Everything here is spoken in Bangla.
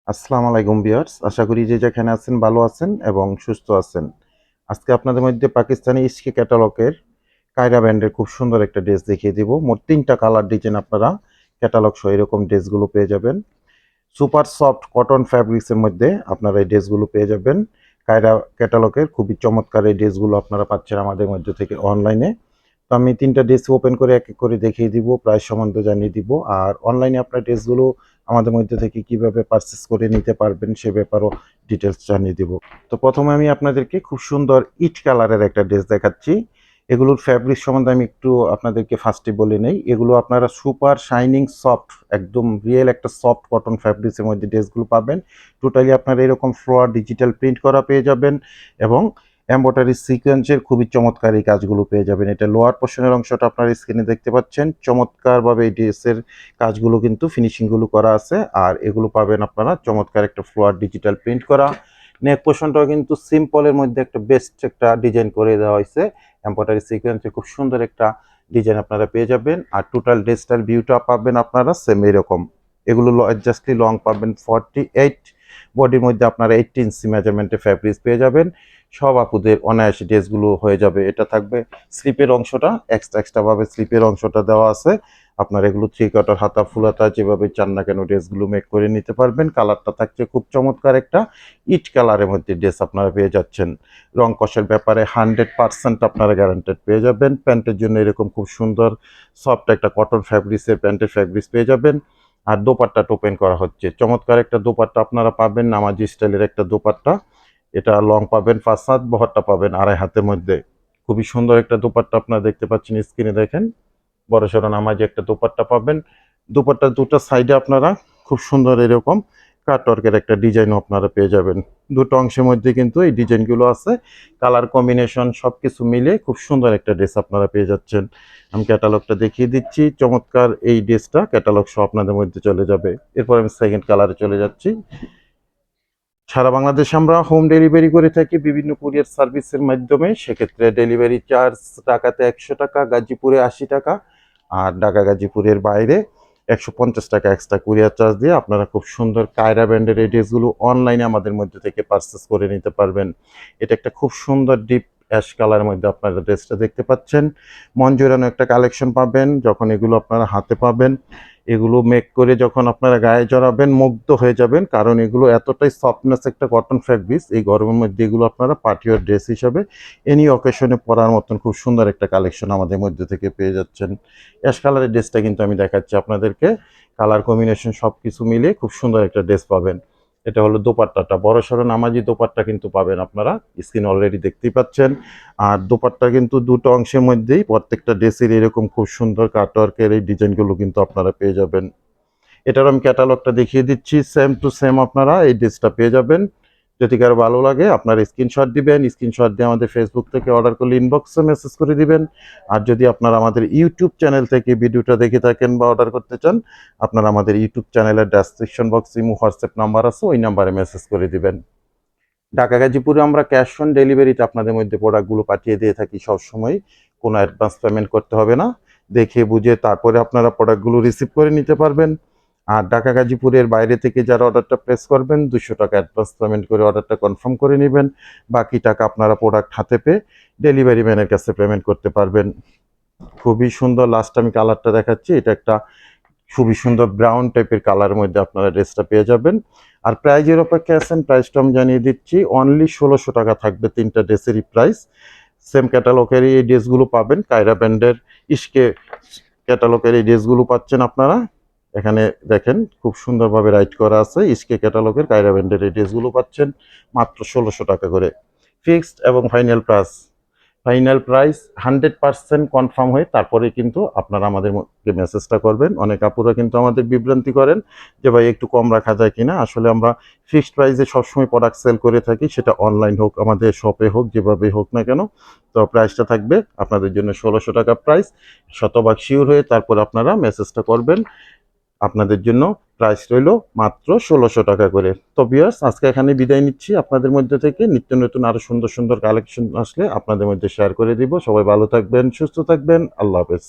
আসসালামু আলাইকুম ভিউয়ার্স, আশা করি যে যেখানে আছেন ভালো আছেন এবং সুস্থ আছেন। আজকে আপনাদের মধ্যে পাকিস্তানি ইস্কি ক্যাটালগের কায়রা ব্র্যান্ডের খুব সুন্দর একটা ড্রেস দেখিয়ে দিব। মোট ৩টা কালার ডিজাইন আপনারা ক্যাটালগ সহ এরকম ড্রেসগুলো পেয়ে যাবেন। সুপার সফট কটন ফ্যাব্রিক্সের মধ্যে আপনারা এই ড্রেসগুলো পেয়ে যাবেন। কায়রা ক্যাটালগের খুবই চমৎকার এই ড্রেসগুলো আপনারা পাচ্ছেন আমাদের মধ্যে থেকে অনলাইনে। তো আমি ৩টা ড্রেস ওপেন করে এক এক করে দেখিয়ে দিব, প্রাইস সম্বন্ধে জানিয়ে দিব। আর অনলাইনে আপনার ড্রেসগুলো আমাদের মধ্যে থেকে কিভাবে পারচেস করে নিতে পারবেন সে ব্যাপারেও ডিটেলস জানিয়ে দিব। তো প্রথমে আমি আপনাদেরকে খুব সুন্দর ইট কালারের একটা ড্রেস দেখাচ্ছি। এগুলোর ফ্যাব্রিক সম্বন্ধে আমি একটু আপনাদেরকে ফার্স্টে বলে নেই। এগুলো আপনারা সুপার শাইনিং সফট, একদম রিয়েল একটা সফট কটন ফ্যাব্রিক্সের মধ্যে ড্রেসগুলো পাবেন। টোটালি আপনারা এরকম ফ্লোয়ার ডিজিটাল প্রিন্ট করা পেয়ে যাবেন এবং এমব্রয়ডারি সিকোয়েন্সের খুবই চমৎকার এই কাজগুলো পেয়ে যাবেন। এটা লোয়ার পোর্শনের অংশটা আপনারা স্ক্রিনে দেখতে পাচ্ছেন। চমৎকারভাবে এই ড্রেসের কাজগুলো কিন্তু ফিনিশিংগুলো করা আছে। আর এগুলো পাবেন আপনারা চমৎকার একটা ফ্লোয়ার ডিজিটাল প্রিন্ট করা। নেক পোর্শনটাও কিন্তু সিম্পলের মধ্যে একটা বেস্ট একটা ডিজাইন করে দেওয়া হয়েছে। এমব্রয়ডারি সিকোয়েন্সে খুব সুন্দর একটা ডিজাইন আপনারা পেয়ে যাবেন। আর টোটাল ড্রেসটার ভিউটা পাবেন আপনারা সেম এরকম। এগুলো জাস্টলি লং পাবেন 48, বডির মধ্যে আপনারা 18 ইঞ্চি মেজারমেন্টে ফ্যাব্রিক্স পেয়ে যাবেন। সব আপুদের অনায়াসে ড্রেসগুলো হয়ে যাবে। এটা থাকবে স্লিপের অংশটা, এক্সট্রাভাবে স্লিপের অংশটা দেওয়া আছে। আপনার এগুলো 3/4 হাতা ফুল হাতা যেভাবে চান না কেন ড্রেসগুলো মেক করে নিতে পারবেন। কালারটা থাকছে খুব চমৎকার একটা ইট কালারের মধ্যে ড্রেস আপনারা পেয়ে যাচ্ছেন। রং কষের ব্যাপারে 100% আপনারা গ্যারান্টেড পেয়ে যাবেন। প্যান্টের জন্য এরকম খুব সুন্দর সফট একটা কটন ফ্যাব্রিক্সের প্যান্টের ফ্যাব্রিক্স পেয়ে যাবেন। আর দোপাট্টাটা ওপেন করা হচ্ছে, চমৎকার একটা দোপাট্টা আপনারা পাবেন, নামাজি স্টাইলের একটা দোপাট্টা। এটা লং পাবেন 5 হাত, বহরটা পাবেন 2.5 হাতের মধ্যে। খুবই সুন্দর একটা দোপাট্টা আপনারা দেখতে পাচ্ছেন, স্ক্রিনে দেখেন। বড় সড়ো নামাজি একটা দোপাট্টা পাবেন। দোপাট্টার দুটো সাইডে আপনারা খুব সুন্দর এরকম কাটওয়ার্কের একটা ডিজাইনও আপনারা পেয়ে যাবেন। দুটো অংশের মধ্যে কিন্তু এই ডিজাইনগুলো আছে। কালার কম্বিনেশন সব কিছু মিলে খুব সুন্দর একটা ড্রেস আপনারা পেয়ে যাচ্ছেন। আমি ক্যাটালগটা দেখিয়ে দিচ্ছি। চমৎকার এই ড্রেসটা ক্যাটালগ সহ আপনাদের মধ্যে চলে যাবে। এরপর আমি সেকেন্ড কালারে চলে যাচ্ছি। সারা বাংলাদেশে আমরা হোম ডেলিভারি করে থাকি বিভিন্ন কুরিয়ার সার্ভিসের মাধ্যমে। সেক্ষেত্রে ডেলিভারি চার্জ ঢাকাতে 100 টাকা, গাজীপুরে 80 টাকা, আর ঢাকা গাজীপুরের বাইরে 150 টাকা এক্সট্রা কুরিয়ার চার্জ দিয়ে আপনারা খুব সুন্দর কায়রা ব্র্যান্ডের এই ড্রেসগুলো অনলাইনে আমাদের মধ্যে থেকে পারচেস করে নিতে পারবেন। এটা একটা খুব সুন্দর ডিপ অ্যাশ কালারের মধ্যে আপনারা ড্রেসটা দেখতে পাচ্ছেন। মন জোড়ানো একটা কালেকশন পাবেন যখন এগুলো আপনারা হাতে পাবেন। এগুলো মেক করে যখন আপনারা গায়ে জড়াবেন মুগ্ধ হয়ে যাবেন, কারণ এগুলো এতটাই সফটনেস একটা কটন ফ্যাব্রিক্স। এই গরমের মধ্যে এগুলো আপনারা পার্টিওয়ার ড্রেস হিসাবে এনি অকেশনে পরার মতন খুব সুন্দর একটা কালেকশন আমাদের মধ্যে থেকে পেয়ে যাচ্ছেন। অ্যাশ কালারের ড্রেসটা কিন্তু আমি দেখাচ্ছি আপনাদেরকে। কালার কম্বিনেশন সব কিছু মিলে খুব সুন্দর একটা ড্রেস পাবেন। এটা হলো দোপাট্টাটা, বড় সড়ো নামাজি দোপাট্টা কিন্তু পাবেন আপনারা, স্ক্রিন অলরেডি দেখতেই পাচ্ছেন। আর দোপাট্টা কিন্তু দুটো অংশের মধ্যেই প্রত্যেকটা ড্রেসের এরকম খুব সুন্দর কাটওয়ার্কের এই ডিজাইনগুলো কিন্তু আপনারা পেয়ে যাবেন। এটার আমি ক্যাটালগটা দেখিয়ে দিচ্ছি, সেম টু সেম আপনারা এই ড্রেসটা পেয়ে যাবেন। যদি কারো ভালো লাগে আপনারা স্ক্রিনশট দিবেন, স্ক্রিনশট দিয়ে আমাদের ফেসবুক থেকে অর্ডার করলে ইনবক্সে মেসেজ করে দিবেন। আর যদি আপনারা আমাদের ইউটিউব চ্যানেল থেকে ভিডিওটা দেখে থাকেন বা অর্ডার করতে চান, আপনারা আমাদের ইউটিউব চ্যানেলের ডেসক্রিপশন বক্সে হোয়াটসঅ্যাপ নাম্বার আছে, ওই নাম্বারে মেসেজ করে দিবেন। ঢাকা গাজীপুরে আমরা ক্যাশ অন ডেলিভারিতে আপনাদের মধ্যে প্রোডাক্টগুলো পাঠিয়ে দিয়ে থাকি সবসময়। কোনো অ্যাডভান্স পেমেন্ট করতে হবে না, দেখে বুঝে তারপরে আপনারা প্রোডাক্টগুলো রিসিভ করে নিতে পারবেন। আর ঢাকা গাজীপুরের বাইরে থেকে যারা অর্ডারটা প্লেস করবেন 200 টাকা অ্যাডভান্স পেমেন্ট করে অর্ডারটা কনফার্ম করে নেবেন। বাকি টাকা আপনারা প্রোডাক্ট হাতে পেয়ে ডেলিভারি ম্যানের কাছে পেমেন্ট করতে পারবেন। খুবই সুন্দর, লাস্ট আমি কালারটা দেখাচ্ছি। এটা একটা খুবই সুন্দর ব্রাউন টাইপের কালারের মধ্যে আপনারা ড্রেসটা পেয়ে যাবেন। আর প্রাইজের অপেক্ষা আছেন, প্রাইসটা আমি জানিয়ে দিচ্ছি। অনলি 1600 টাকা থাকবে 3টা ড্রেসেরই প্রাইস। সেম ক্যাটালগের এই ড্রেসগুলো পাবেন, কায়রা ব্র্যান্ডের ইস্কে ক্যাটালগের এই ড্রেসগুলো পাচ্ছেন আপনারা। এখানে দেখেন খুব সুন্দরভাবে রাইট করা আছে, ইস্কে ক্যাটালগের কায়রা ব্র্যান্ডের এই ড্রেসগুলো পাচ্ছেন মাত্র 1600 টাকা করে। ফিক্সড এবং ফাইনাল প্রাইস 100% কনফার্ম হয়ে তারপরে কিন্তু আপনারা আমাদের মেসেজটা করবেন। অনেক আপুরা কিন্তু আমাদের বিভ্রান্তি করেন যে ভাই একটু কম রাখা যায় কিনা। আসলে আমরা ফিক্সড প্রাইসে সবসময় প্রোডাক্ট সেল করে থাকি, সেটা অনলাইন হোক আমাদের শপে হোক যেভাবে হোক না কেন। তো প্রাইসটা থাকবে আপনাদের জন্য 1600 টাকা প্রাইস। শতভাগ শিওর হয়ে তারপর আপনারা মেসেজটা করবেন। আপনাদের জন্য প্রাইস রইল মাত্র 1600 টাকা করে। তো ভিউয়ার্স, আজকে এখানে বিদায় নিচ্ছি আপনাদের মধ্যে থেকে। নিত্য নতুন আরো সুন্দর সুন্দর কালেকশন আসলে আপনাদের মধ্যে শেয়ার করে দিব। সবাই ভালো থাকবেন, সুস্থ থাকবেন, আল্লাহ হাফেজ।